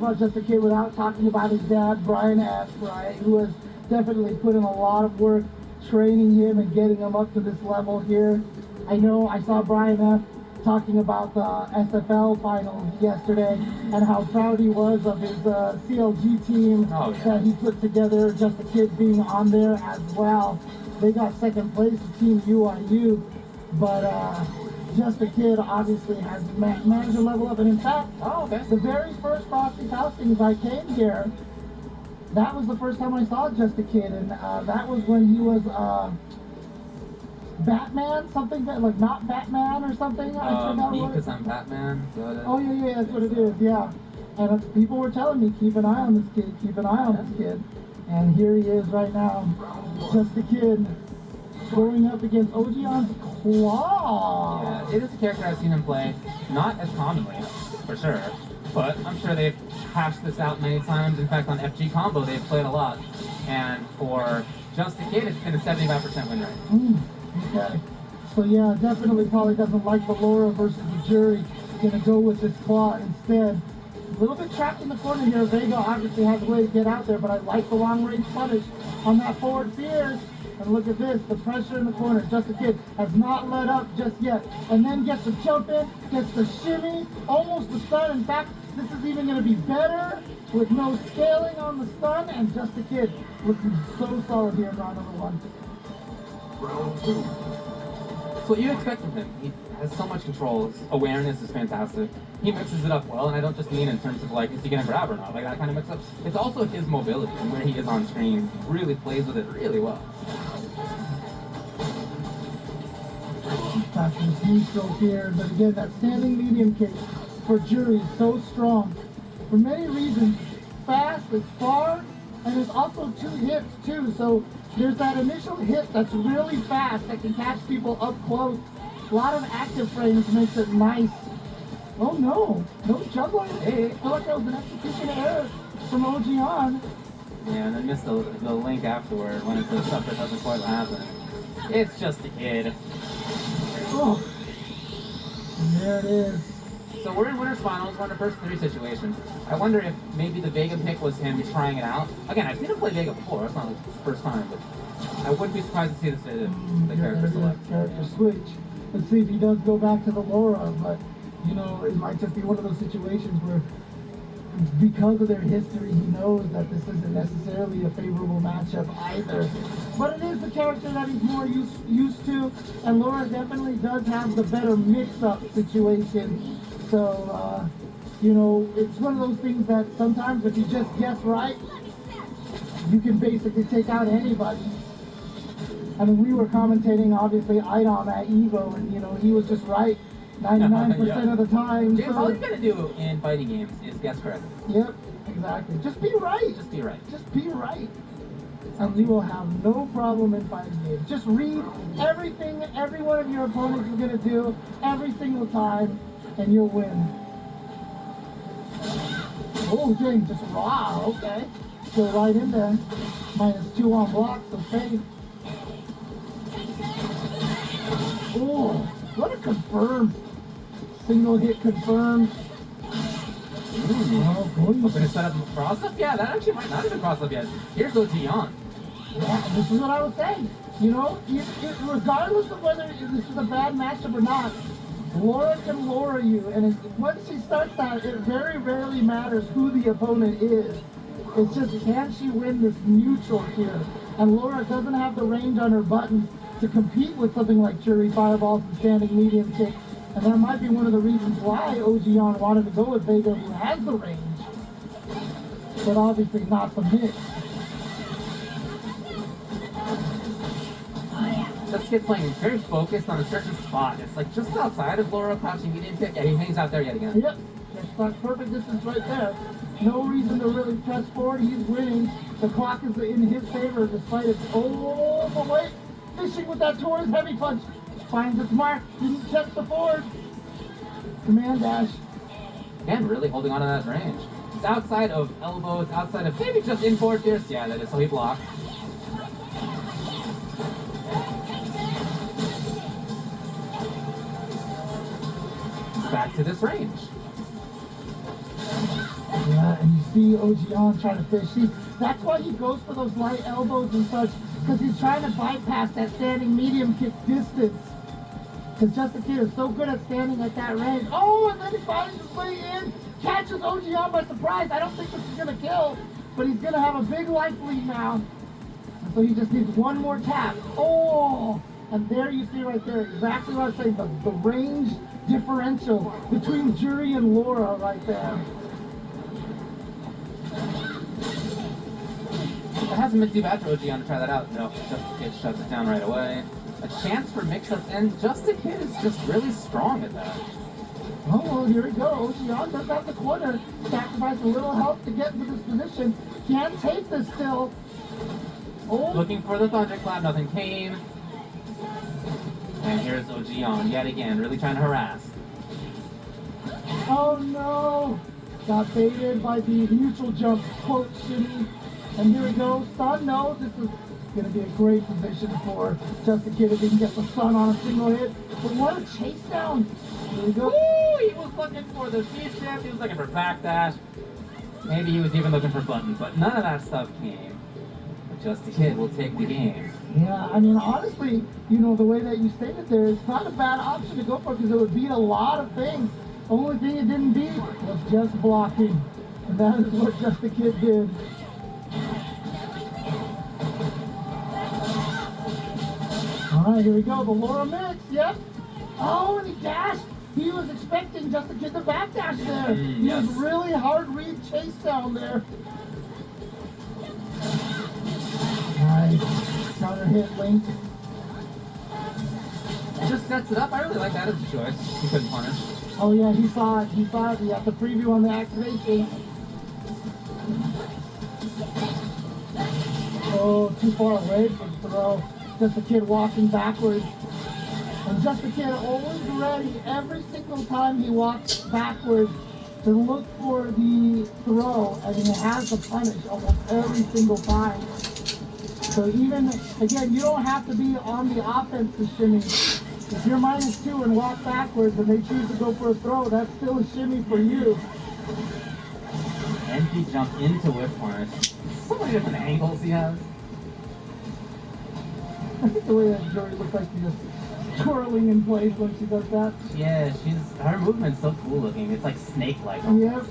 About just a kid without talking about his dad, Brian F., right, who has definitely put in a lot of work training him and getting him up to this level here. I know I saw Brian F. talking about the SFL finals yesterday and how proud he was of his CLG team that he put together, just a kid being on there as well. They got second place to Team UIU, but just a kid obviously has managed to level up, and in fact, the very first Frosty Faustings I came here, that was the first time I saw Just a Kid, and that was when he was Batman, something that, like, not Batman or something. I forgot what. Because I'm Batman. Oh yeah, that's what it is. Yeah, and people were telling me, keep an eye on this kid, keep an eye on this kid, and here he is right now, Just a Kid, going up against Ogion's Claw. Yeah, it is a character I've seen him play, not as commonly, for sure, but I'm sure they've hashed this out many times. In fact, on FG Combo, they've played a lot, and for Just a Kid, it's been a 75% win rate. Okay, so yeah, definitely probably doesn't like the Laura versus the jury. Gonna go with this Claw instead. A little bit trapped in the corner here. Vega obviously has a way to get out there, but I like the long range punish on that forward Fierce. And look at this, the pressure in the corner. Just a Kid has not let up just yet. And then gets the jump in, gets the shimmy, almost the stun. In fact, this is even going to be better with no scaling on the stun. And Just a Kid looking so solid here in round number one. Round two. So what you expect from him. He has so much control. His awareness is fantastic. He mixes it up well, and I don't just mean in terms of, like, is he going to grab or not, like that kind of mix up. It's also his mobility and where he is on screen. Really plays with it really well. That's neutral here, but again, that standing medium kick for Jury is so strong for many reasons. Fast, it's far, and there's also two hits too. So there's that initial hit that's really fast that can catch people up close. A lot of active frames makes it nice. Oh no, no juggling. Hey, I feel like that was an execution error from Ogion. Yeah, and then missed the link afterward when it's the stuff that doesn't quite happen. It's Just a Kid. Oh, and there it is. So we're in Winners Finals, we're in the first three situations. I wonder if maybe the Vega pick was him trying it out. Again, I've seen him play Vega before, it's not like his first time, but I wouldn't be surprised to see this the character select. Character switch. Let's see if he does go back to the Laura, but you know, it might just be one of those situations where because of their history, he knows that this isn't necessarily a favorable matchup either. But it is the character that he's more used to, and Laura definitely does have the better mix-up situation. So, you know, it's one of those things that sometimes if you just guess right, you can basically take out anybody. I mean, we were commentating, obviously, Idom at EVO, and, you know, he was just right 99% of the time. James, all you gotta do in fighting games is guess correctly. Yep, exactly. Just be right. Just be right. Just be right. And you will have no problem in fighting games. Just read everything every one of your opponents is going to do every single time, and you'll win. Oh, James, just raw. Okay. Go right in there. -2 on blocks, okay. Oh, what a confirm. Single hit confirmed. Oh, going to set up a cross-up? Yeah, that actually might not have been cross-up yet. Here's Ogion. Yeah, this is what I was saying. You know, regardless of whether this is a bad matchup or not, Laura can Laura you. And once she starts that, it very rarely matters who the opponent is. It's just, can she win this neutral here? And Laura doesn't have the range on her buttons to compete with something like Jury Fireballs and standing medium kick. And that might be one of the reasons why Ogion wanted to go with Vega, who has the range, but obviously not the mix. This kid playing very focused on a certain spot. It's like just outside of Laura, crouching medium kick. Yeah, he hangs out there yet again. Yep, that's perfect distance right there. No reason to really press forward. He's winning. The clock is in his favor despite it. Oh, but wait. Fishing with that Torres heavy punch. Finds its mark. Didn't check the forward. Command dash. Again, really holding on to that range. It's outside of elbow. It's outside of maybe just in forward fierce. Yeah, that is. So he blocked. Back to this range. Yeah, and you see Ojion trying to fish. See, that's why he goes for those light elbows and such, because he's trying to bypass that standing medium kick distance. Because Just Kid is so good at standing at that range. Oh, and then he finds his way in, catches Ojion by surprise. I don't think this is going to kill, but he's going to have a big life lead now. And so he just needs one more tap. Oh, and there you see right there, exactly what I was saying, the range differential between Jury and Laura right there. It hasn't been too bad for Ojion to try that out. No, Just Kid shuts it down right away. A chance for mix-ups, and Just Kid is just really strong at that. Oh, well, here we go. Ojion does have the corner. Sacrifice a little help to get into this position. Can't take this still. Oh. Looking for the thunderclap, nothing came. And here's Ojion yet again, really trying to harass. Oh no! Got baited by the neutral jump quote shimmy. And here we go. Sun knows this is going to be a great position for Just Kid if he can get the sun on a single hit. But what a chase down! Here we go. Woo! He was looking for the C-step, he was looking for backdash. Maybe he was even looking for buttons, but none of that stuff came. But Just Kid will take the game. Yeah, I mean, honestly, you know, the way that you stated there, it's not a bad option to go for because it would beat a lot of things. Only thing it didn't beat was just blocking. And that is what Just Kid did. All right, here we go. The Laura mix, yep. Oh, and he dashed. He was expecting Just Kid to backdash there. He Yes. was really hard read chase down there. Nice. Counter hit Link. Just sets it up. I really like that as a choice. He couldn't punish. Oh yeah, he saw it. He saw it. He had the preview on the activation. Oh, too far away for the throw. Just a Kid walking backwards. And Just a Kid always ready every single time he walks backwards to look for the throw, and he has the punish almost every single time. So even, again, you don't have to be on the offensive shimmy. If you're -2 and walk backwards and they choose to go for a throw, that's still a shimmy for you. And he jumped into whip punish. So many different angles he has. I think the way that Jory looks like she's just twirling in place when she does that. Yeah, her movement's so cool looking. It's like snake-like. Yep.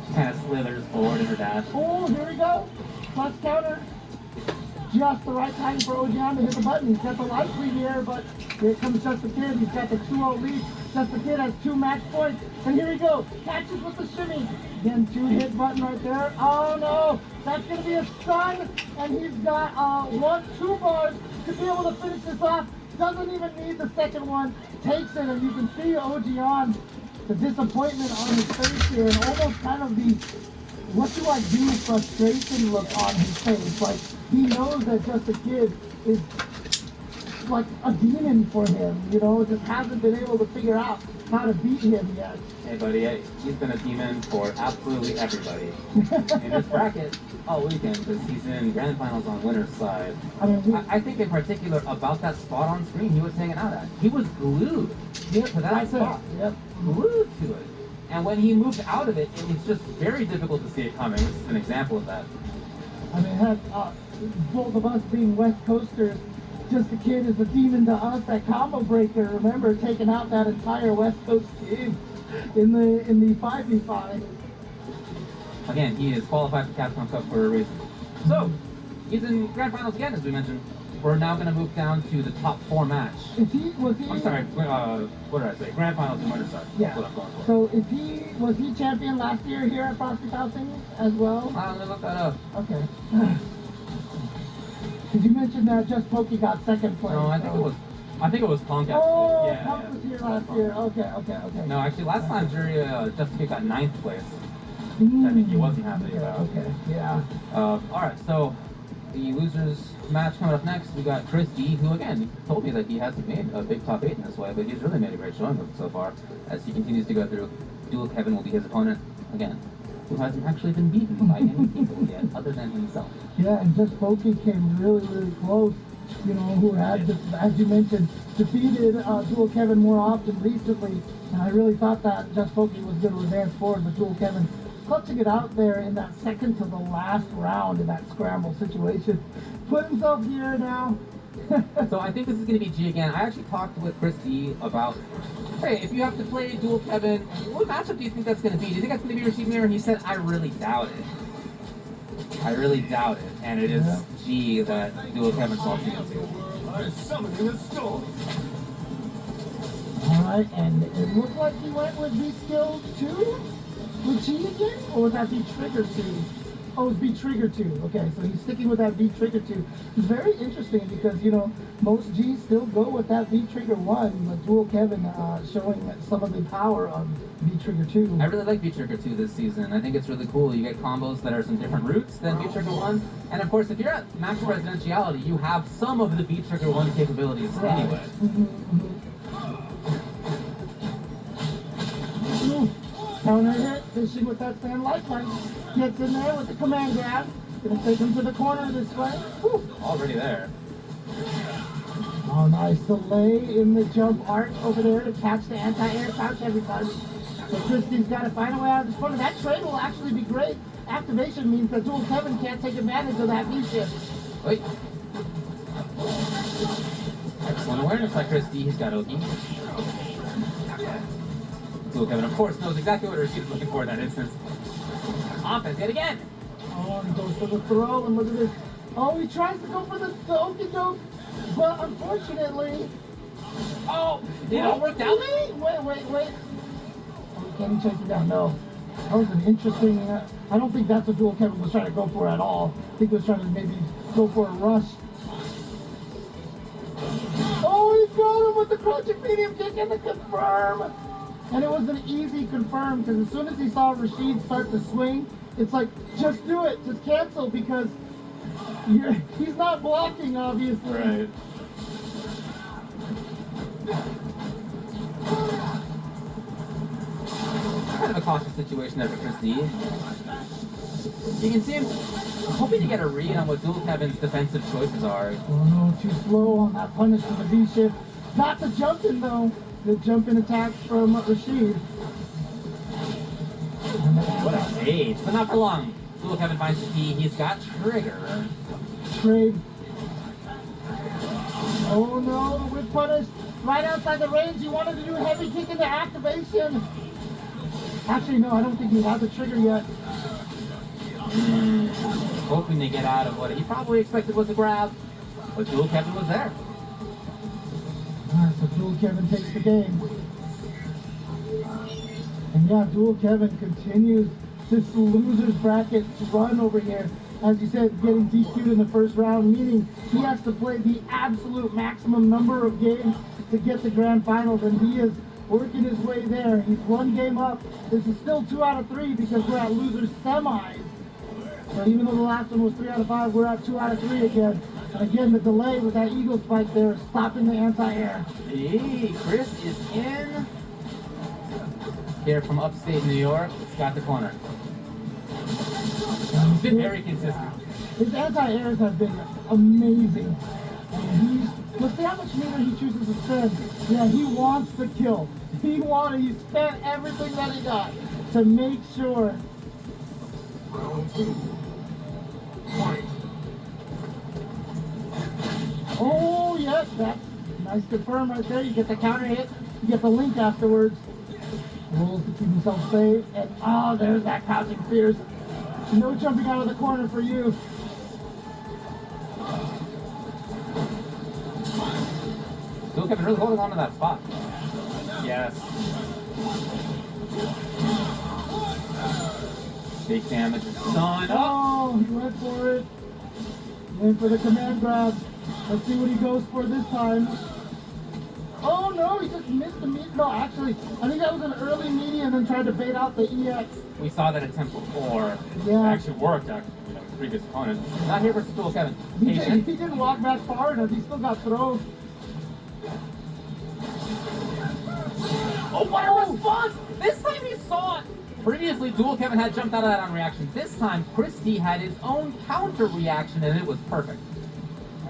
She kind of slithers forward in her dash. Oh, here we go. Plus counter. Just the right time for Ojion to hit the button. He's got the light lead here, but here comes Just Kid. He's got the 2-0 lead. Just Kid has 2 match points. And here we go. Catches with the shimmy. Again, 2-hit button right there. Oh no. That's going to be a stun. And he's got 2 bars to be able to finish this off. Doesn't even need the second one. Takes it, and you can see Ojion, the disappointment on his face here, and almost kind of the what do I do frustration look on his face. Like, he knows that Just Kid is like a demon for him, you know, just hasn't been able to figure out how to beat him yet. Hey buddy, he's been a demon for absolutely everybody. In this bracket all weekend, because he's in grand finals on winner's side. I mean, I think in particular about that spot on screen he was hanging out at. He was glued to that spot. Yep. Glued to it. And when he moved out of it, it was just very difficult to see it coming. This is an example of that. I mean, heck, both of us being West Coasters, Just Kid is a demon to us at Combo Breaker. Remember, taking out that entire West Coast team in the 5v5. Again, he is qualified for Capcom Cup for a reason. So, he's in grand finals again, as we mentioned. We're now going to move down to the top 4 match. I'm sorry, what did I say? Grand finals in winner's side. Yeah. That's what I'm going for. So was he champion last year here at Frosty Housing as well? Let me look that up. Okay. Did you mention that Just Pokey got second place? No, I think it was Punk. Actually. Oh, yeah, Punk was here last year. Okay. No, actually, last time Jury Just Kid got 9th place. Mm. I think he wasn't happy about. Okay, yeah. All right, so the losers match coming up next. We got Chris D, who again told me that he hasn't made a big top 8 in this way, but he's really made a great showing of it so far. As he continues to go through, Dual Kevin will be his opponent again, who hasn't actually been beaten by any people yet, other than himself. Yeah, and Just Pokey came really, really close you know, who had, as you mentioned, defeated Dual Kevin more often recently. And I really thought that Just Pokey was going to advance forward, but Dual Kevin clutching it out there in that second to the last round in that scramble situation. Put himself here now. So I think this is going to be G again. I actually talked with Chris D about, hey, if you have to play Dual Kevin, what matchup do you think that's going to be? Do you think that's going to be Receive Mirror? And he said, I really doubt it. I really doubt it. And it is G that Dual Kevin salty into. I'm summoning a storm. Alright, and it looked like he went with V-Skill 2? With G again? Or was that V-Trigger 2? Oh, it's V-Trigger 2. Okay, so he's sticking with that V-Trigger 2. It's very interesting because, you know, most Gs still go with that V-Trigger 1, but Dual Kevin showing some of the power of V-Trigger 2. I really like V-Trigger 2 this season. I think it's really cool. You get combos that are some different routes than V-Trigger 1. And of course, if you're at max residentiality, you have some of the V-Trigger 1 capabilities anyway. Counter hit, fishing with that sand lifeline. Gets in there with the command grab. Gonna take him to the corner this way. Whew. Already there. Oh, nice delay in the jump arc over there to catch the anti-air crouch everybody. So Christie's got to find a way out of this corner. That trade will actually be great. Activation means that Dual Kevin can't take advantage of that V-shift. Wait. Excellent awareness by Chris D. He's got Oki. Dual Kevin, of course, knows exactly what Rashid is looking for in that instance. Offense yet again. Oh, and he goes for the throw, and look at this. Oh, he tries to go for the okie doke, but unfortunately... Oh, it all worked out? Wait. Oh, can he chase it down? No. That was an interesting... I don't think that's what Dual Kevin was trying to go for at all. I think he was trying to maybe go for a rush. Oh, he got him with the crouching medium kick and the confirm. And it was an easy confirm because as soon as he saw Rashid start to swing, it's like, just do it, just cancel because he's not blocking, obviously. Right. Kind of a cautious situation there for Chris D. You can see him hoping to get a read on what Dual Kevin's defensive choices are. Oh no, too slow on that punish from the V-shift. Not the jumping though. The jump-in attack from Rashid. What a stage, but not for long. Dual Kevin finds the key. He's got Trigger. Trade. Oh no, the whip punish. Right outside the range. He wanted to do a heavy kick into activation. Actually, no, I don't think he has the trigger yet. Hoping to get out of what he probably expected was a grab. But Dual Kevin was there. So Dual Kevin takes the game. And yeah, Dual Kevin continues this loser's bracket run over here. As you said, getting DQ'd in the first round, meaning he has to play the absolute maximum number of games to get the grand finals, and he is working his way there. He's one game up. This is still 2 out of 3 because we're at losers semis. So even though the last one was 3 out of 5, we're at 2 out of 3 again. And again, the delay with that eagle spike there, stopping the anti-air. Hey, Chris is in. Here from upstate New York, it's got the corner. He's been very consistent. His anti-airs have been amazing. And let's see how much meter he chooses to spend. Yeah, he wants the kill. He spent everything that he got to make sure. Round 2. Fight. Oh, yes, that's nice confirm right there. You get the counter hit, you get the link afterwards. Rolls to keep himself safe, and there's that crouching fierce. No jumping out of the corner for you. Dual Kevin really holding on to that spot. Yes. Big damage is done. Oh, he went for it. Went for the command grab. Let's see what he goes for this time. Oh no, he just missed the meat. No, actually, I think that was an early meaty and then tried to bait out the EX. We saw that attempt before. Yeah. It actually worked, with the previous opponent. Not here versus Dual Kevin. He Patient. didn't walk back far enough. He still got thrown. Oh, what a response! This time he saw it! Previously, Dual Kevin had jumped out of that on reaction. This time, Chris D had his own counter reaction, and it was perfect.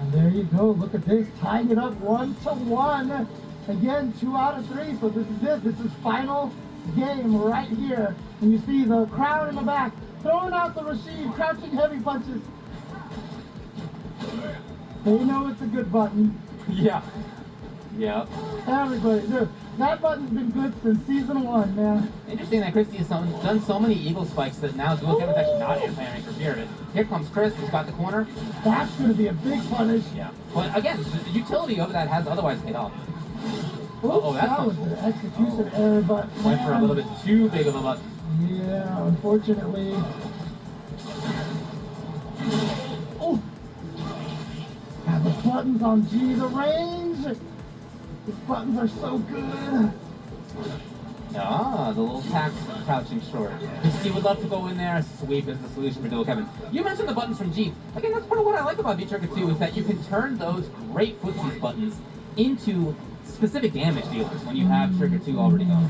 And there you go. Look at this, tying it up 1-1. Again, 2 out of 3. So this is it. This is final game right here. And you see the crowd in the back throwing out the Rashid, crouching heavy punches. They know it's a good button. Yeah. Yeah. Everybody, dude, that button's been good since season 1, man. Interesting that Christie has done so many eagle spikes that now Dual Kevin's actually not anti-airing for fear of it. Here comes Chris, who's got the corner. That's going to be a big punish. Yeah. But again, the utility of that has otherwise paid off. Oops, That's that was an execution error, but went for a man, little bit too big of a button. yeah, unfortunately. Oh, yeah, the buttons on G, the range. These buttons are so good. Ah, the little tax crouching short. Christie would love to go in there. Sweep is the solution for Dual Kevin. You mentioned the buttons from G. Again, that's part of what I like about V-Trigger 2 is that you can turn those great footsies buttons into specific damage dealers when you have Trigger 2 already going.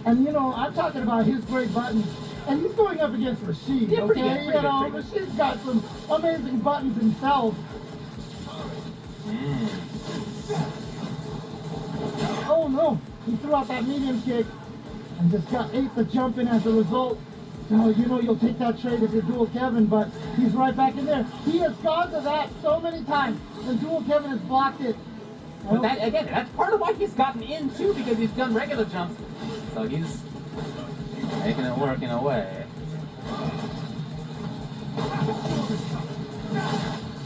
And you know, I'm talking about his great buttons, and he's going up against Rashid. Yeah, pretty okay, good, pretty good. Rashid's got some amazing buttons himself. Oh no, he threw out that medium kick and just ate the jump in as a result. So you know you'll take that trade if you're Dual Kevin, but he's right back in there. He has gone to that so many times, and Dual Kevin has blocked it. But that, again, that's part of why he's gotten in too, because he's done regular jumps. So he's making it work in a way.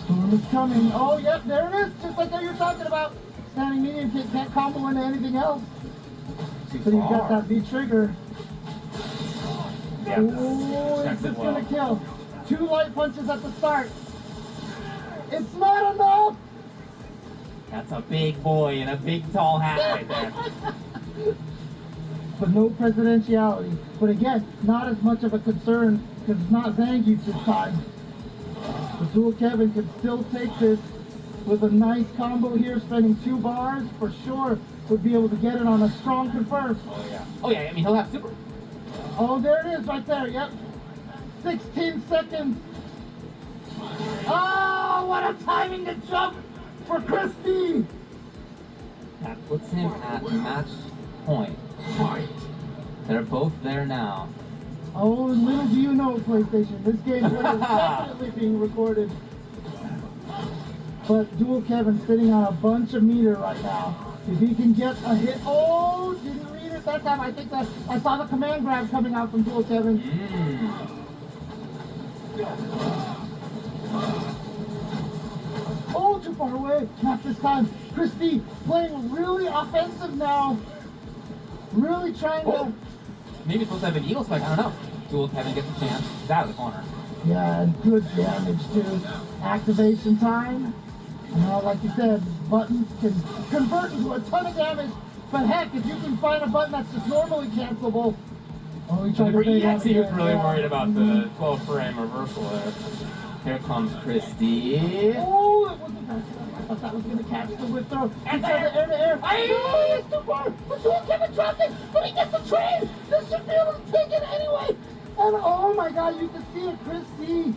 Storm is coming. Oh, yep, there it is. Just like what you're talking about. Standing medium kick can't combo into anything else. But he's got that V trigger. Yeah, Oh, checks it's it well. gonna kill. 2 light punches at the start. It's not enough. That's a big boy in a big tall hat right there. But no presidentiality. But again, not as much of a concern because it's not Zangief this time. But Dual Kevin can still take this with a nice combo here, spending 2 bars for sure. Would be able to get it on a strong confirm. Oh yeah. Oh yeah, I mean he'll have super. Oh, there it is right there, yep. 16 seconds. Oh, what a timing to jump for Christie. That puts him at match point. They're both there now. Oh, and little do you know, PlayStation, this gameplay is definitely being recorded. But Dual Kevin sitting on a bunch of meter right now. If he can get a hit, oh, didn't read it that time. I think that I saw the command grab coming out from Dual Kevin. Oh, too far away. Not this time. Christie playing really offensive now. Really trying to. Maybe supposed to have an eagle spike, I don't know. Dual Kevin gets a chance. He's out of the corner. Yeah, and good damage too. Activation time. Like you said, buttons can convert into a ton of damage. But heck, if you can find a button that's just normally cancelable. Oh, he tried to bait up He was again, really yeah. worried about the 12 frame reversal there. Here comes Christie. Oh, it wasn't that. I thought that was going to catch the whip throw. And air to air. Oh, it's too far. But Dual Kevin dropped it. But he gets the trade. This should be able to take it anyway. And oh my God, you can see it. Christie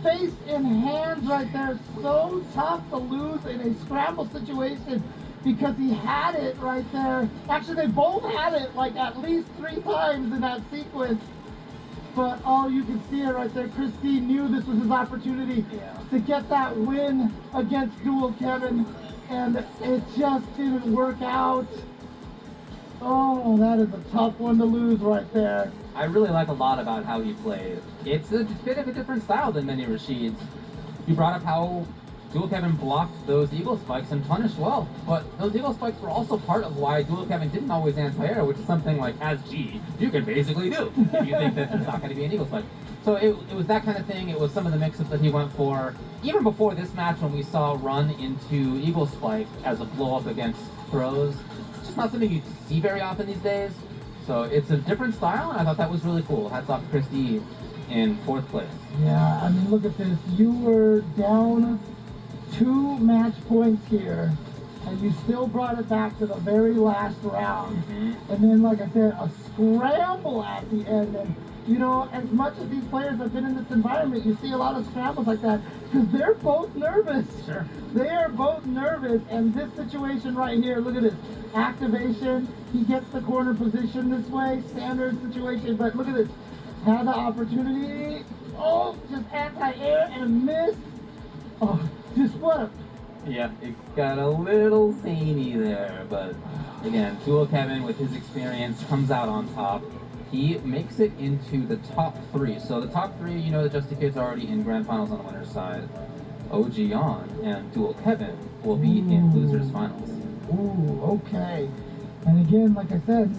face in hands right there. So tough to lose in a scramble situation because he had it right there. Actually, they both had it like at least 3 times in that sequence. But oh, you can see it right there. Christie knew this was his opportunity to get that win against Dual Kevin, and it just didn't work out. Oh, that is a tough one to lose right there. I really like a lot about how he played. It's a bit of a different style than many Rashids. You brought up how Dual Kevin blocked those eagle spikes and punished well, but those eagle spikes were also part of why Dual Kevin didn't always anti-air, which is something like as G you can basically do if you think that there's not going to be an eagle spike. So it was that kind of thing. It was some of the mix-ups that he went for. Even before this match, when we saw run into eagle spike as a blow-up against throws, it's just not something you see very often these days. So it's a different style, and I thought that was really cool. Hats off to Christie in 4th place. Yeah, I mean, look at this. You were down 2 match points here, and you still brought it back to the very last round. And then, like I said, a scramble at the end. And, you know, as much as these players have been in this environment, you see a lot of scrambles like that. because they're both nervous. Sure. They are both nervous, and this situation right here, look at this. Activation, he gets the corner position this way, standard situation, but look at this. Had the opportunity, oh, just anti-air and a miss. Oh, just what a... Yeah, it got a little zany there, but again, Dual Kevin with his experience comes out on top. He makes it into the top three. So the top three, you know, the Just the Kids are already in grand finals on the winner's side. OG On and Dual Kevin will be in losers finals. Ooh, okay. And again, like I said,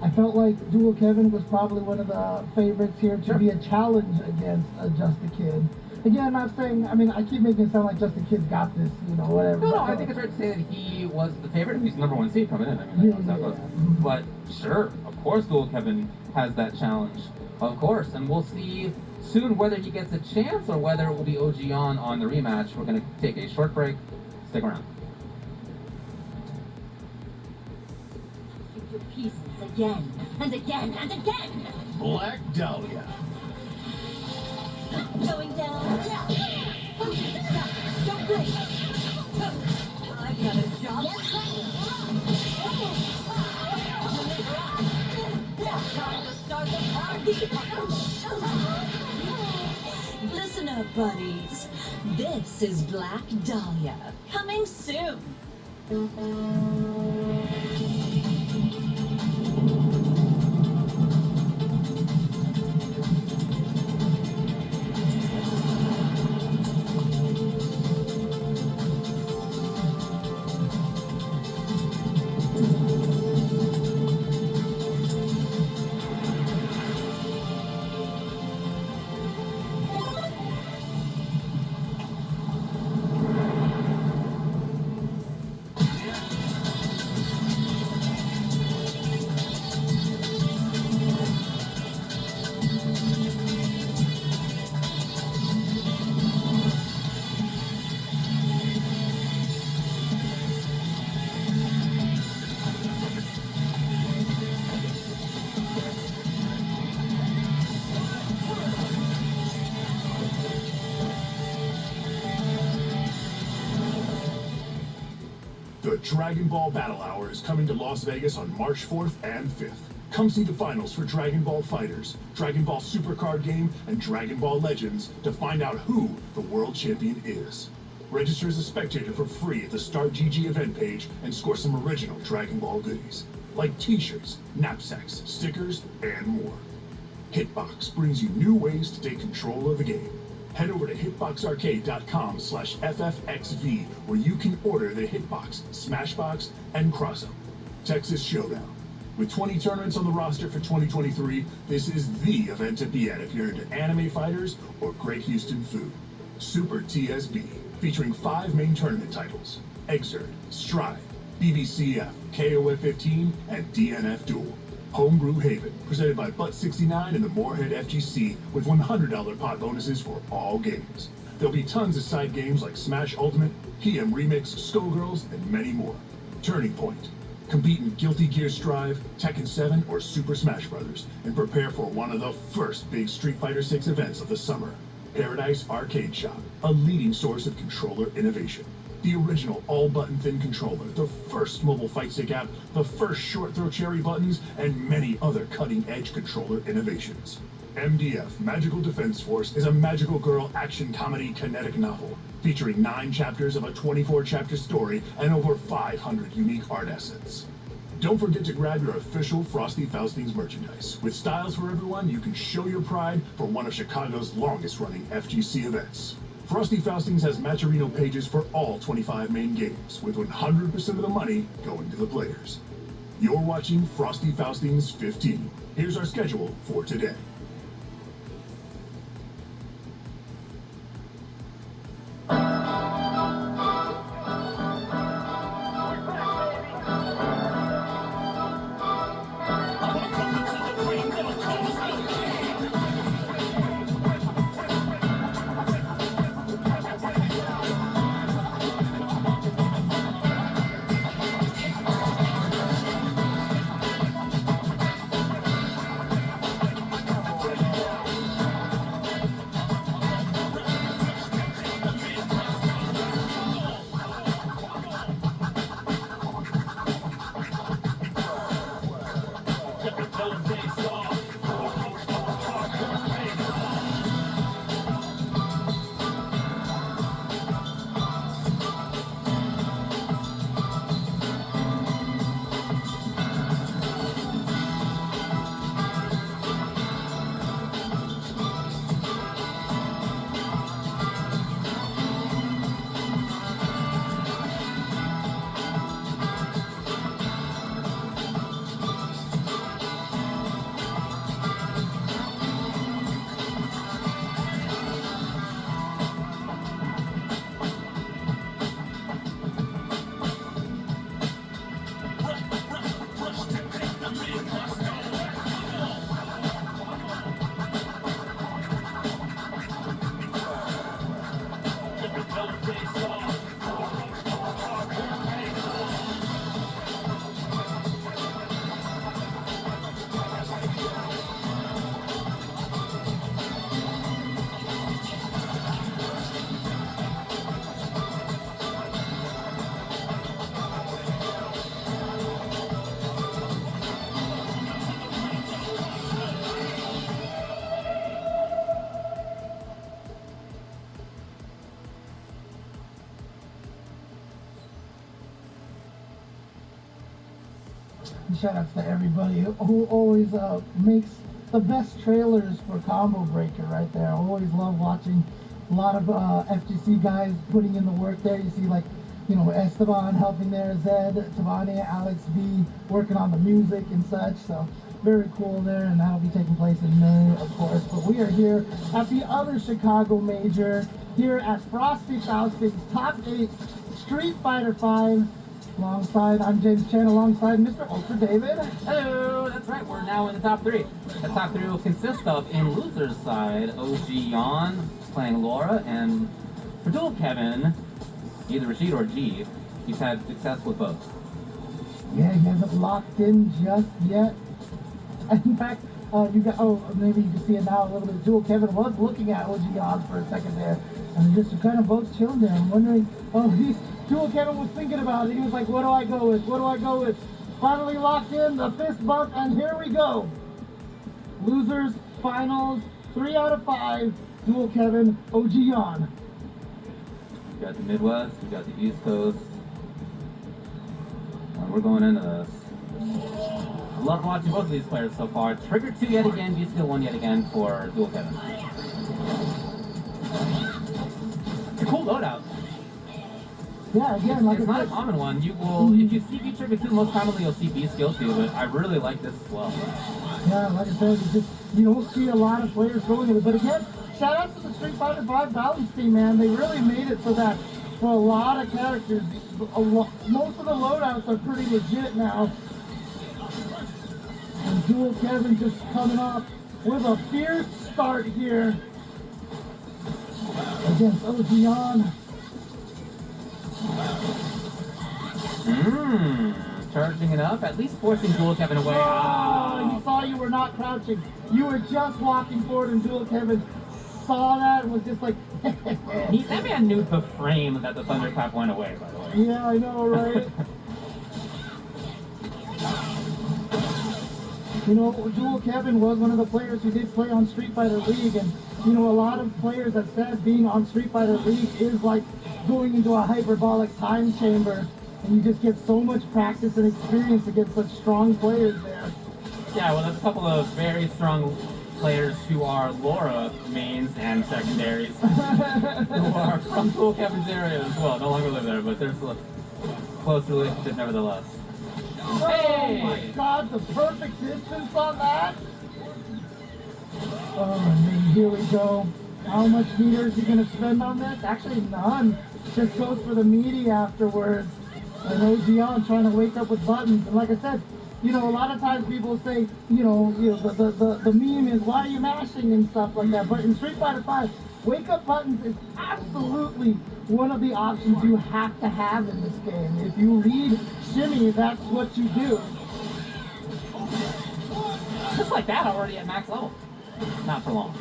I felt like Dual Kevin was probably one of the favorites here to be a challenge against Just the Kid. Again, not saying, I mean, I keep making it sound like Just the Kid got this, you know, whatever. No, I think it's right to say that he was the favorite. He's number one seed coming in. I mean, that's how it goes. But sure, of course, Dual Kevin has that challenge. Of course. And we'll see soon whether he gets a chance or whether it will be OG on the rematch. We're going to take a short break. Stick around. Your pieces again and again and again. Black Dahlia. Going down. Don't blink. I've got a job. Time to start the party. Listen up, buddies. This is Black Dahlia. Coming soon. The Dragon Ball Battle Hour is coming to Las Vegas on March 4th and 5th. Come see the finals for Dragon Ball Fighters, Dragon Ball Super Card Game, and Dragon Ball Legends to find out who the world champion is. Register as a spectator for free at the Start GG event page and score some original Dragon Ball goodies, like t-shirts, knapsacks, stickers, and more. Hitbox brings you new ways to take control of the game. Head over to hitboxarcade.com/FFXV where you can order the Hitbox, Smashbox, and Cross-Up. Texas Showdown. With 20 tournaments on the roster for 2023, this is the event to be at if you're into anime fighters or Great Houston food. Super TSB, featuring 5 main tournament titles: Exert, Stride, BBCF, KOF 15, and DNF Duel. Homebrew Haven, presented by Butt69 and the Moorhead FGC, with $100 pot bonuses for all games. There'll be tons of side games like Smash Ultimate, PM Remix, Skullgirls, and many more. Turning Point. Compete in Guilty Gear Strive, Tekken 7, or Super Smash Bros. And prepare for one of the first big Street Fighter 6 events of the summer. Paradise Arcade Shop, a leading source of controller innovation. The original all-button thin controller, the first mobile fight stick app, the first short throw cherry buttons, and many other cutting-edge controller innovations. MDF, Magical Defense Force, is a magical girl action comedy kinetic novel featuring 9 chapters of a 24-chapter story and over 500 unique art assets. Don't forget to grab your official Frosty Faustings merchandise. With styles for everyone, you can show your pride for one of Chicago's longest-running FGC events. Frosty Faustings has Matcherino pages for all 25 main games, with 100% of the money going to the players. You're watching Frosty Faustings 15. Here's our schedule for today. Shout outs to everybody who always makes the best trailers for Combo Breaker right there. I always love watching a lot of FGC guys putting in the work there. You see like, you know, Esteban helping there, Zed, Tabani, Alex B working on the music and such. So very cool there, and that'll be taking place in May, of course. But we are here at the other Chicago major, here at Frosty Fausting's Top 8 Street Fighter 5. Alongside, I'm James Chen, alongside Mr. Ultra David. Hello, that's right, we're now in the top 3. The top 3 will consist of, in loser's side, OG Yon playing Laura, and for dual Kevin, either Rashid or G, he's had success with both. Yeah, he hasn't locked in just yet. In fact, you got, maybe you can see it now a little bit. Dual Kevin was looking at OG Yon for a second there, and just kind of both chilling there. I'm wondering, Dual Kevin was thinking about it. He was like, what do I go with? What do I go with? Finally locked in, the fist bump, and here we go. Losers, finals, 3 out of 5. Dual Kevin, OG Yon. We got the Midwest, we got the East Coast, and we're going into this. I love watching both of these players so far. Trigger 2 yet again, V-Skill 1 yet again for Dual Kevin. It's a cool loadout. Yeah, again, like it's not a common one. You will, if you see V Trigger 2, most commonly you'll see V Skill 2, but I really like this as well. Yeah, like I said, you don't see a lot of players going with it. But again, shout out to the Street Fighter V balance team, man. They really made it so that for a lot of characters, most of the loadouts are pretty legit now. And Dual Kevin just coming off with a fierce start here against OG Yon. Charging it up, at least forcing Dual Kevin away. Oh, he saw you were not crouching. You were just walking forward, and Dual Kevin saw that and was just like, That man knew the frame that the Thunderclap went away, by the way. Yeah, I know, right? You know, Dual Kevin was one of the players who did play on Street Fighter League, and you know, a lot of players have said being on Street Fighter League is like going into a hyperbolic time chamber, and you just get so much practice and experience against such strong players there. Yeah, well, there's a couple of very strong players who are Laura mains and secondaries who are from Dual Kevin's area as well. No longer live there, but there's a close relationship nevertheless. Oh my God, the perfect distance on that. Oh, and here we go. How much meter is he going to spend on this? Actually, none. Just goes for the meaty afterwards. And OG Yon trying to wake up with buttons. And like I said, you know, a lot of times people say, the meme is, why are you mashing and stuff like that. But in Street Fighter V, wake up buttons is absolutely one of the options you have to have in this game. If you lead shimmy, that's what you do. Just like that, already at max level. Not for long.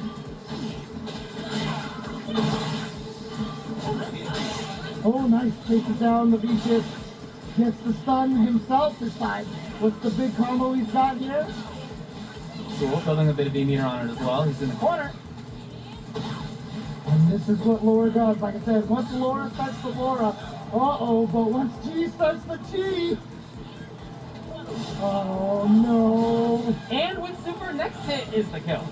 Oh, nice. Chases down the V-Chip. Gets the stun himself this time. What's the big combo he's got here? Cool, building a bit of V-meter on it as well. He's in the corner. And this is what Laura does. Like I said, once Laura starts the Laura, uh-oh, but once G starts the G, oh no. And with super, next hit is the kill.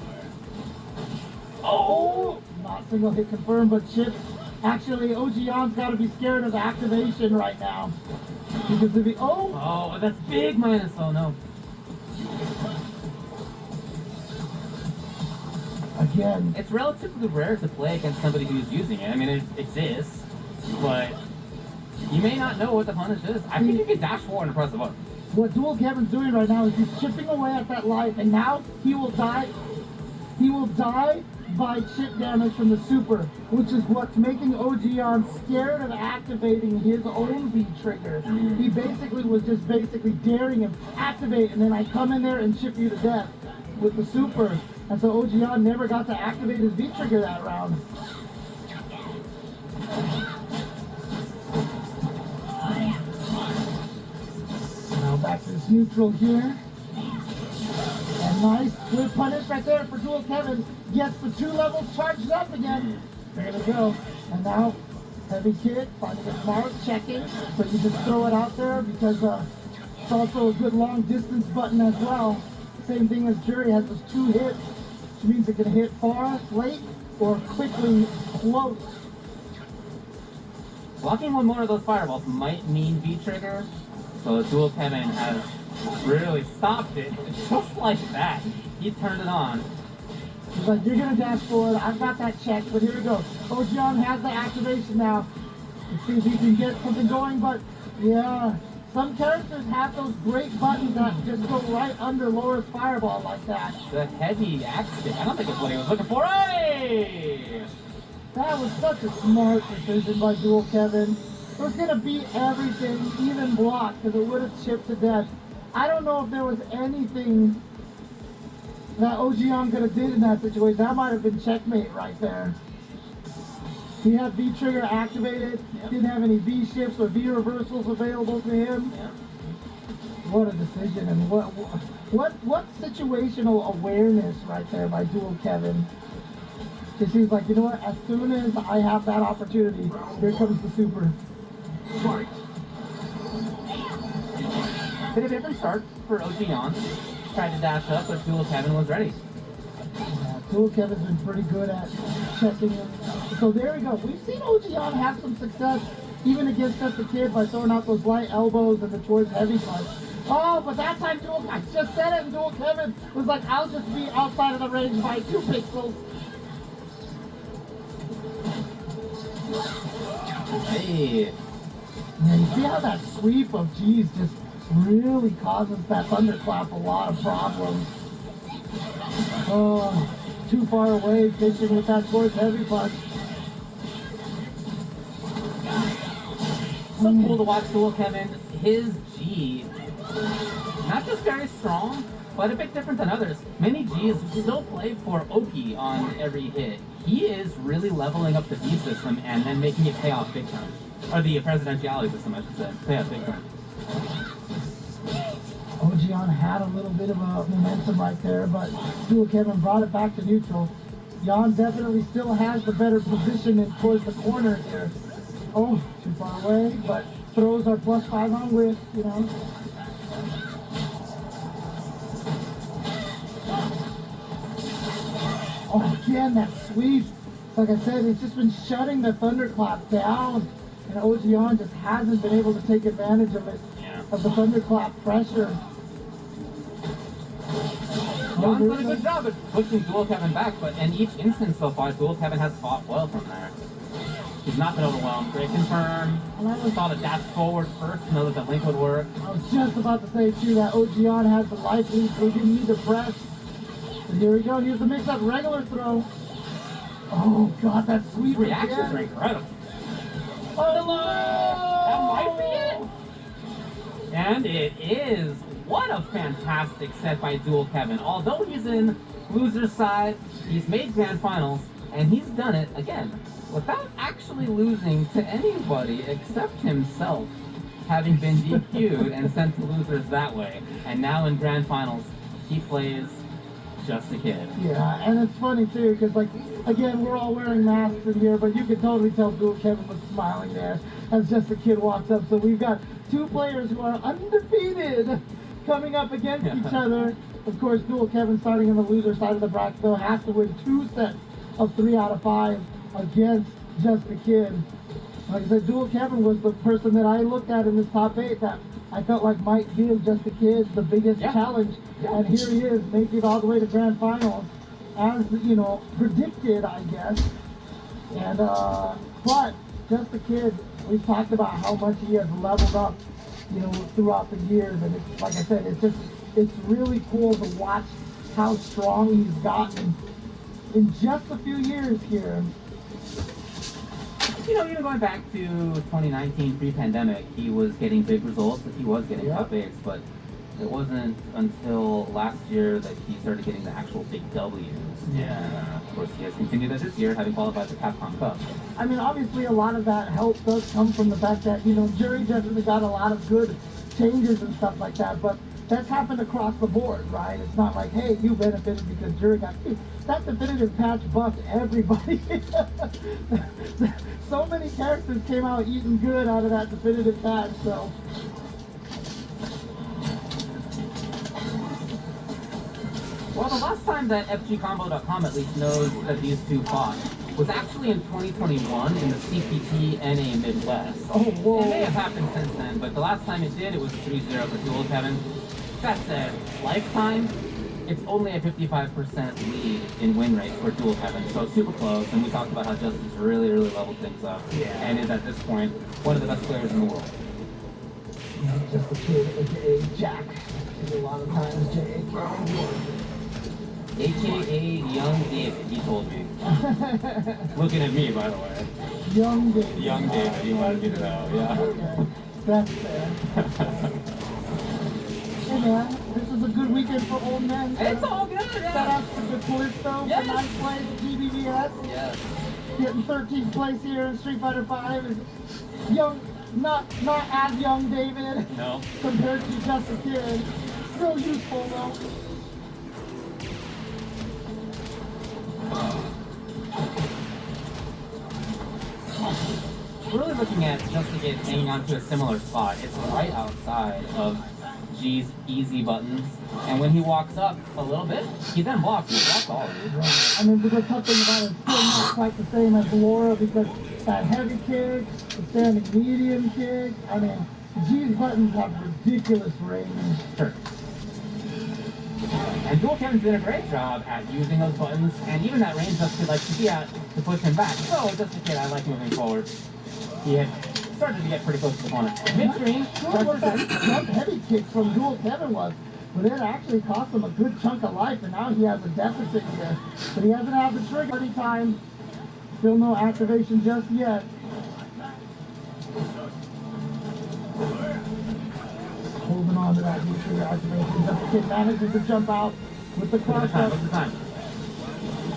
Oh! Not single hit confirmed, but Chip. Actually, OG Yon's got to be scared of activation right now. Because if he, Oh, that's big minus, oh no. Again. It's relatively rare to play against somebody who's using it. I mean, it exists, but you may not know what the punish is. I think you can dash forward and press the button. What Dual Kevin's doing right now is he's chipping away at that life, and now he will die. He will die by chip damage from the super, which is what's making OG Yon scared of activating his own V trigger. He basically was just daring him, activate, and then I come in there and chip you to death with the super. And so OG Yon never got to activate his V trigger that round. Now back to this neutral here. And nice flip punish right there for Dual Kevin. Gets the 2 levels charged up again. There we go. And now heavy kick, finding his mark, checking. So you just throw it out there because It's also a good long distance button as well. Same thing as Jury, has those 2 hits, which means it can hit far, late, or quickly close. Blocking one more of those fireballs might mean V-trigger, so Dual Kevin has really stopped it. Just like that, he turned it on. He's like, you're gonna dash forward, I've got that checked, but here we go. Ojion has the activation now. Let's see if he can get something going, but yeah. Some characters have those great buttons that just go right under Laura's fireball like that. The heavy axe kick, I don't think it's what he was looking for. Hey! That was such a smart decision by Dual Kevin. It was gonna beat everything, even block, because it would have chipped to death. I don't know if there was anything that Ojion could have did in that situation. That might have been checkmate right there. He had V trigger activated, didn't have any V shifts or V reversals available to him. Yeah. What a decision, and what situational awareness right there by Dual Kevin. Because he's like, you know what, as soon as I have that opportunity, here comes the super. Fight. Bit of a different start for Ocean. Tried to dash up, but Dual Kevin was ready. Yeah, Dual Kevin's been pretty good at checking him. So there we go. We've seen Ojion have some success, even against Just the Kid, by throwing out those light elbows and the towards heavy punch. Oh, but that time I just said it, and Dual Kevin was like, I'll just be outside of the range by 2 pixels. Hey. Yeah, you see how that sweep of G's just really causes that thunderclap a lot of problems. Oh, too far away, pitching with that towards heavy punch. So cool to watch Dual Kevin. His G, not just very strong, but a bit different than others. Many Gs still play for OP on every hit. He is really leveling up the V system and then making it pay off big time. Or the presidentiality system, I should say. Pay off big time. Ojion had a little bit of a momentum right there, but Dual Kevin brought it back to neutral. Jan definitely still has the better position in towards the corner here. Oh, too far away, but throws are +5 on width, you know. Oh, again, that sweep. Like I said, it's just been shutting the thunderclap down, and Ojion just hasn't been able to take advantage of it, of the thunderclap pressure. Jan's done a good job at pushing Dual Kevin back, but in each instance so far, Dual Kevin has fought well from there. He's not been overwhelmed. Great confirm. And I was, Saw the dash forward first to know that the link would work. I was just about to say too that Ojion has the life lead, so he didn't need to press. And here we go. Here's the mix-up regular throw. Oh god, that sweep Reactions again. are incredible. Oh, That might be it. And it is. What a fantastic set by Dual Kevin. Although he's in loser's side, he's made grand finals, and he's done it again without actually losing to anybody except himself, having been DQ'd and sent to losers that way. And now in grand finals, he plays Just a Kid. Yeah, and it's funny too, because like, again, we're all wearing masks in here, but you can totally tell Dual Kevin was smiling there as Just a Kid walks up. So we've got 2 players who are undefeated coming up against each other. Of course, Dual Kevin, starting on the loser side of the bracket, though, has to win 2 sets of 3 out of 5 against Just a Kid. Like I said, Dual Kevin was the person that I looked at in this top 8 that I felt like might give Just a Kid the biggest challenge. And here he is, making it all the way to grand finals, as, you know, predicted, I guess. And, but Just a Kid, we've talked about how much he has leveled up, you know, throughout the years. And it's, like I said, it's really cool to watch how strong he's gotten in just a few years here. You know, even going back to 2019, pre-pandemic, he was getting big results, he was getting top 8s, but it wasn't until last year that he started getting the actual big W's. And of course, he has continued that this year, having qualified for Capcom Cup. I mean, obviously, a lot of that help does come from the fact that, you know, Jury definitely got a lot of good changes and stuff like that, but that's happened across the board, right? It's not like, hey, you benefited because Jury got you. That definitive patch buffed everybody. So many characters came out eating good out of that definitive patch, so. Well, the last time that FGCombo.com at least knows that these two fought was actually in 2021 in the CPT NA Midwest. Oh, whoa. It may have happened since then, but the last time it did, it was 3-0 for Duel Kevin. That said, lifetime, it's only a 55% lead in win rate for Duel Kevin, so it's super close, and we talked about how Justice really, really leveled things up, and is at this point one of the best players in the world. Just a kid, aka Jack. A lot of times, AKA Young David, he told me. Looking at me, by the way. Young David. Young David, he wanted me to know, yeah. Okay, that's fair. Hey man, this is a good weekend for old men. It's all good, Shout yeah. out to the Callisto Yes. for ninth place at GBVS. Yes. Getting 13th place here in Street Fighter 5 is young, not as young David No. compared to just a kid. Still useful though. We're really looking at just to get hanging on to a similar spot. It's right outside of G's easy buttons. And when he walks up a little bit, he then blocks. He blocks all of these. I mean, the tough thing about it is still not quite the same as Laura because that heavy kick, the standing medium kick, I mean, G's buttons have ridiculous range. Sure. And Duel Kevin's did a great job at using those buttons and even that range just to like to be at to push him back. So just a kid, I like moving forward. He had started to get pretty close to the corner. Midstream, Sure what that jump heavy kick from Duel Kevin was, but it actually cost him a good chunk of life, and now he has a deficit here. But he hasn't had the trigger any time. Still no activation just yet. Holding on to that new trigger activation. Just the kid manages to jump out with the cross up. Look at the time.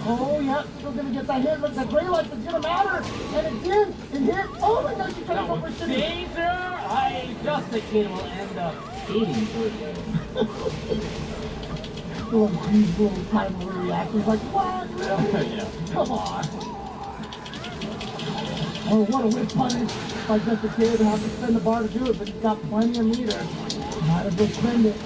Oh, yeah, still gonna get that hit. Look, that gray light is gonna matter. And it did. It hit. Oh my gosh, she's trying to go for shooting. Danger! Just the kid will end up skating through it. Oh, geez, little time of reaction. He's like, what? Really? Yeah. Come on. Oh, what a whip punish by just a kid who has to spend the bar to do it, but he's got plenty of meter. Might as well spend it.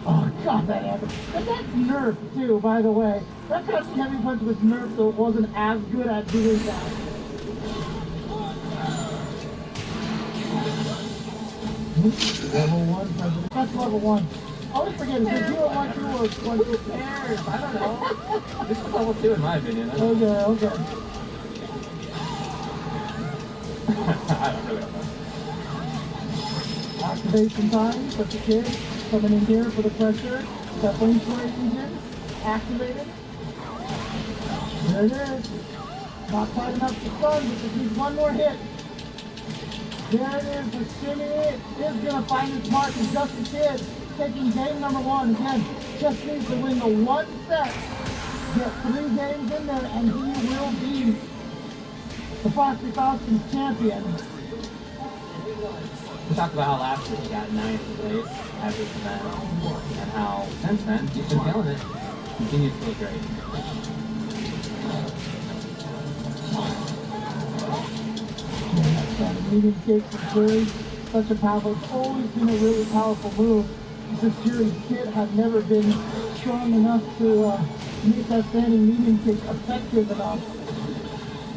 Oh, God, that happened. And that's nerfed, too, by the way. That crouching heavy punch was nerfed, so it wasn't as good at doing that. Level 1, President. That's level 1. I always forget, is it 0, 1, 2, or 1, 2? Who cares? I don't know. This is level 2 in my opinion. I don't Okay. really know. Activation time, but the kid coming in here for the pressure. That flame spray engine activated. There it is. Not quite enough to stun, but just needs one more hit. There it is. The shimmy is going to find its mark. And just a kid taking game number 1. Again, just needs to win the one set. Get 3 games in there, and he will be the Foxy Falcons champion. We talked about how last year he got 9th place at this event, and how since then he's been killing it. Continues to look great. Medium kicks is very such a powerful. It's always been a really powerful move. This Jerry's kid had never been strong enough to make that standing medium kick effective enough.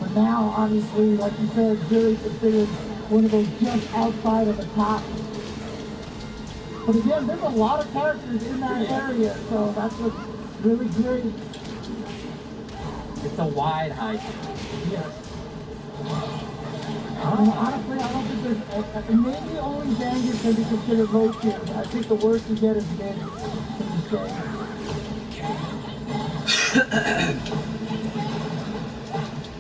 But now, obviously, like you said, Jerry's considered one of those just outside of the top. But again, there's a lot of characters in that area, so that's what's really great. It's a wide high kick. Yes. Honestly, I don't think there's, maybe only Zangief can be considered low tier, but I think the worst you get is mid in this game.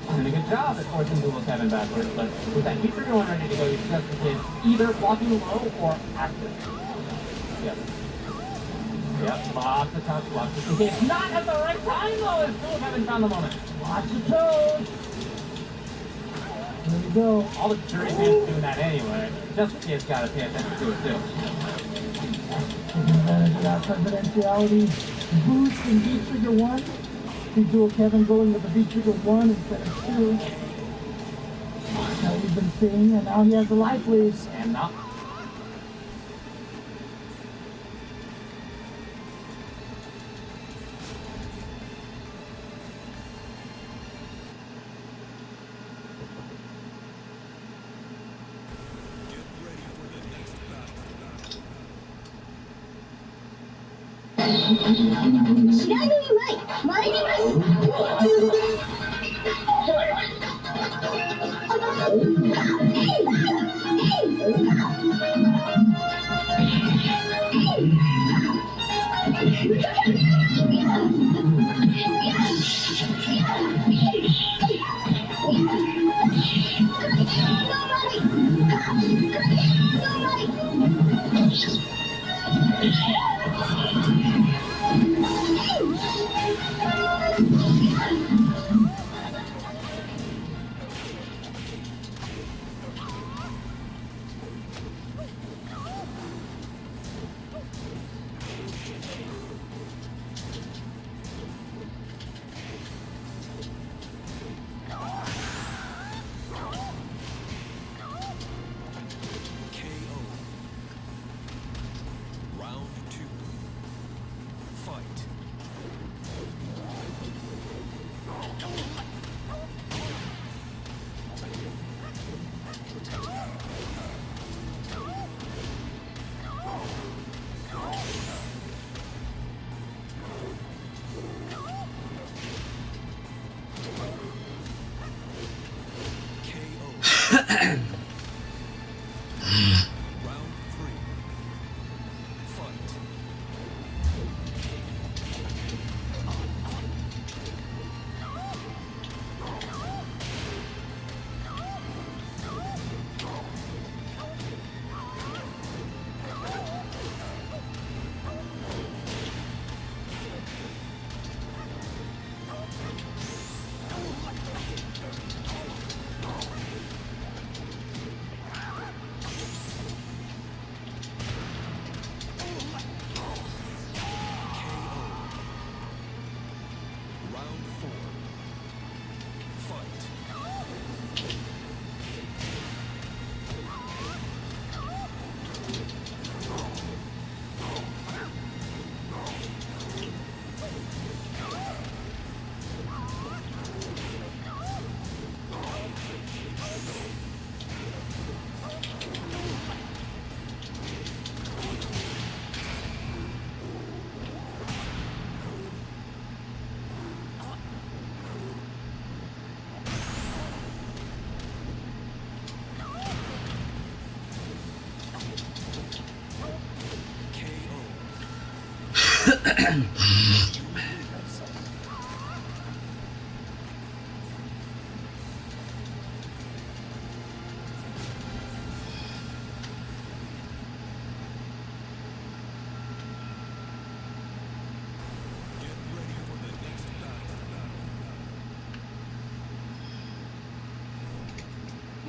Doing a good job at forcing Duel Kevin backwards, but with that feature going ready to go, you just the kid either blocking low or active. Yep. Yep, lots of tough blocks. It's not at the right time though, as Duel Kevin found the moment. Watch your toes. There we go. All the jury fans doing that anyway. Just the kid's got to pay attention to it too. Taking advantage of that presidentiality boost in V trigger 1. See Duel Kevin going with the V trigger 1 instead of 2. That we've been seeing, and now he has the life lead. And now.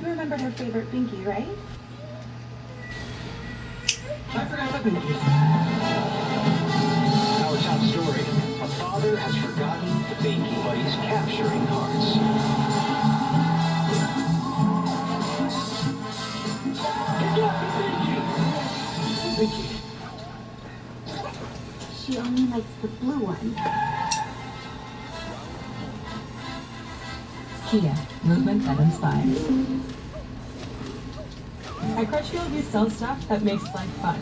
You remembered her favorite binky, right? I forgot the pinky. Our top story. A father has forgotten the binky, but he's capturing hearts. Pinky. She only likes the blue one. Kia, movement that inspires. At Crutchfield, we sell stuff that makes life fun,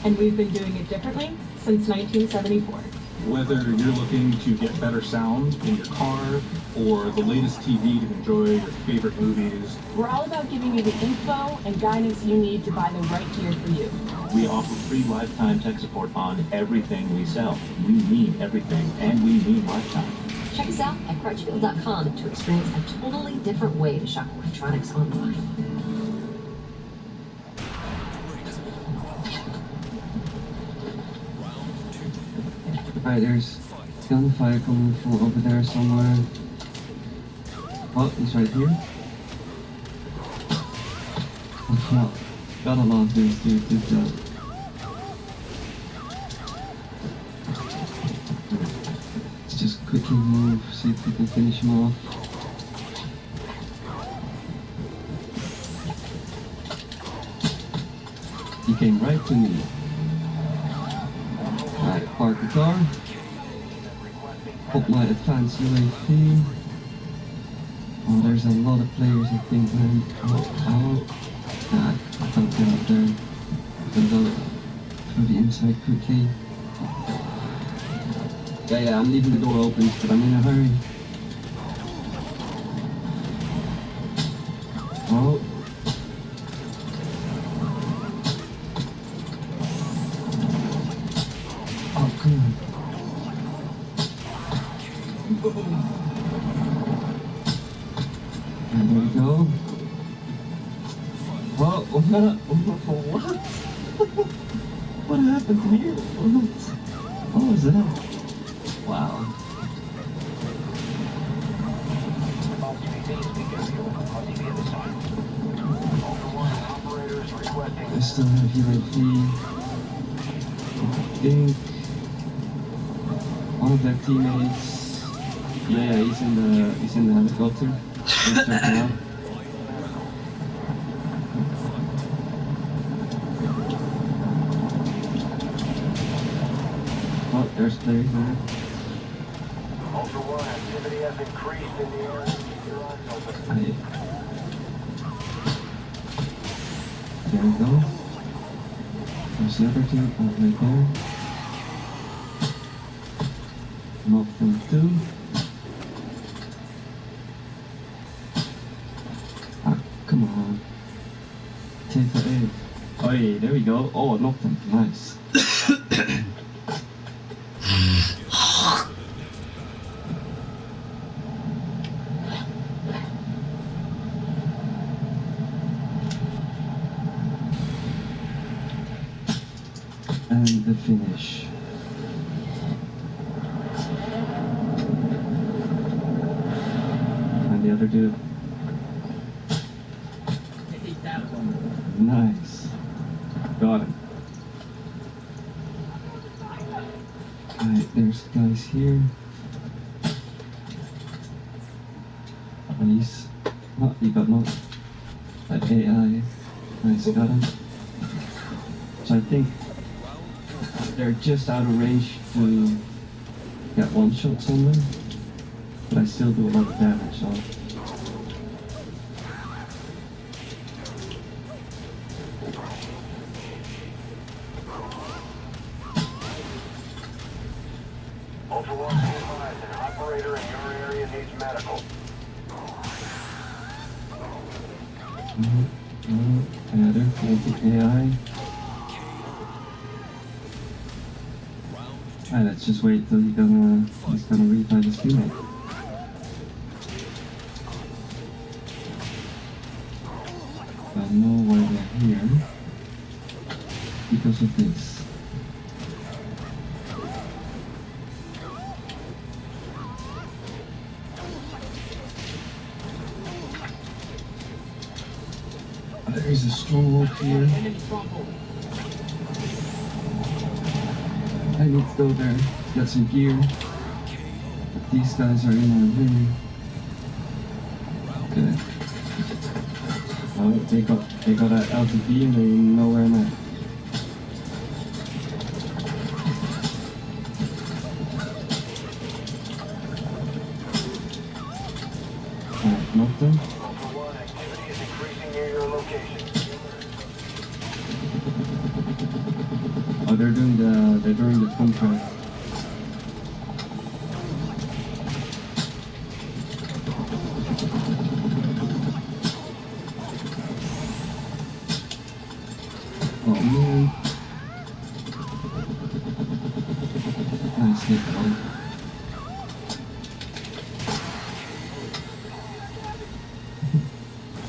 and we've been doing it differently since 1974. Whether you're looking to get better sound in your car or the latest TV to enjoy your favorite movies, We're all about giving you the info and guidance you need to buy the right gear for you. We offer free lifetime tech support on everything we sell. We mean everything, and we mean lifetime. Check us out at crutchfield.com to experience a totally different way to shop electronics online. Alright, there's gunfire coming from over there somewhere. Oh, he's right here. Oh crap. Gotta love this dude, good job. Let's just quickly move, see if we can finish him off. He came right to me. Alright, park the car. Pop my advanced UAV. Oh, there's a lot of players, I think, man. Oh, nah, I can't get up there. I'm gonna go through the inside quickly. Yeah, I'm leaving the door open, but I'm in a hurry. Oh. Oh, come on. And there we go. Oh, what? What happened here? What was that? Wow. I still have UAV. I think one of their teammates. Yeah, he's in the helicopter. He's jumping out. Oh, there's players there. Ultra One, activity has increased in the area. There we go. There's the other two right there. Knock them too. Ah, come on. Take for eight. Oh, yeah, there we go. Oh, knocked them. Nice. And the finish. And the other dude. Nice. Got him. Alright, there's guys here. Nice. Oh, he got knocked. That AI. Nice, got him. So I think they're just out of range to get one shots on them, but I still do a lot of damage, so. Ultra One, be advised, an operator in your area needs medical. Better, AI. Alright, let's just wait till he's gonna revive his teammate. I know why they're here. Because of this. There's a stronghold here. I need to go there, get some gear. But these guys are in our way. Okay. Oh, they got an LTV and they know where I'm at. Alright, knocked them. Ultra One, activity is increasing near your location. Oh, they're doing the contract. Oh man. Nice hit, bro.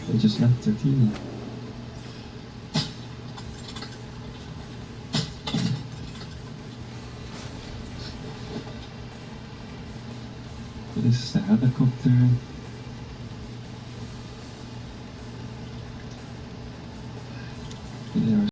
They just left their team. This is the helicopter. They are